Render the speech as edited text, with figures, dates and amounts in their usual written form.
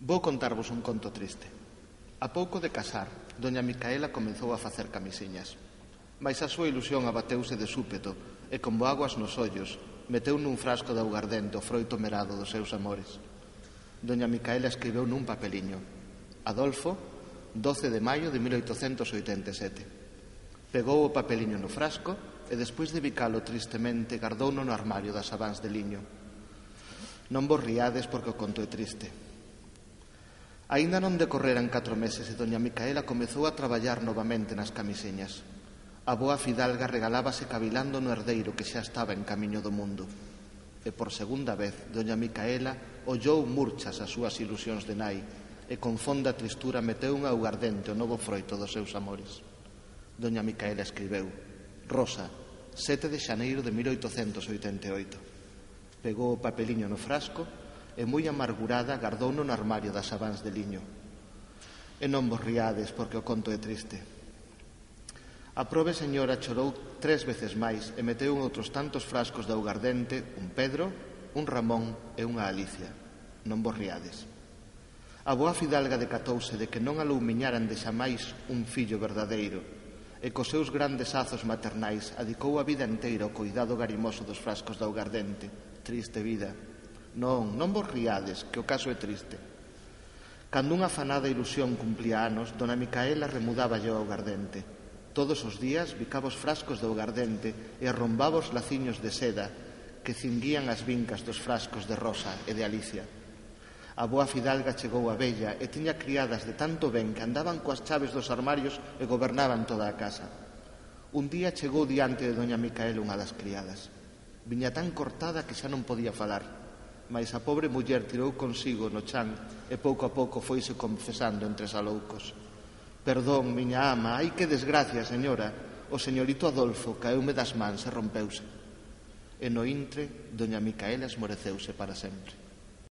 Vou contarvos un conto triste. A pouco de casar, doña Micaela comezou a facer camisiñas. Mais a súa ilusión abateuse de súpeto e, como aguas nos ollos, meteu nun frasco de augardente o froito merado dos seus amores. Doña Micaela escribeu nun papeliño: Adolfo, 12 de maio de 1887. Pegou o papeliño no frasco e, despois de bicalo tristemente, gardouno no armario das sabáns de liño. Non vos riades porque o conto é triste. Aínda non decorreran 4 meses e doña Micaela comezou a traballar novamente nas camisiñas. A boa fidalga regalábase cavilando no herdeiro que xa estaba en camiño do mundo. E por segunda vez, doña Micaela ollou murchas as súas ilusións de nai e con fonda tristura meteu un augardente o novo froito dos seus amores. Doña Micaela escribeu: Rosa, 7 de xaneiro de 1888. Pegou o papeliño no frasco e moi amargurada gardouno no armario das sabáns de liño. E non vos riades porque o conto é triste. A probe señora chorou 3 veces máis e meteu en outros tantos frascos de augardente un Pedro, un Ramón e unha Alicia. Non vos riades. A boa fidalga decatouse de que non aloumiñaran de xamais un fillo verdadeiro e cos seus grandes azos maternais adicou a vida inteira ao cuidado garimoso dos frascos de augardente. Triste vida. Non vos riades, que o caso é triste. Cando unha afanada ilusión cumplía anos, dona Micaela remudáballe o augardente. Todos os días bicaba os frascos de augardente e arrombaba os laciños de seda que cinguían as vincas dos frascos de Rosa e de Alicia. A boa fidalga chegou a vella e tiña criadas de tanto ben que andaban coas chaves dos armarios e gobernaban toda a casa. Un día chegou diante de doña Micaela unha das criadas. Viña tan cortada que xa non podía falar. Mais a pobre muller tirou consigo no chan e pouco a pouco foise confesando entre saloucos. Perdón, miña ama, ai que desgracia, señora. O señorito Adolfo caeume das mans e rompeuse. E no intre, doña Micaela esmoreceuse para sempre.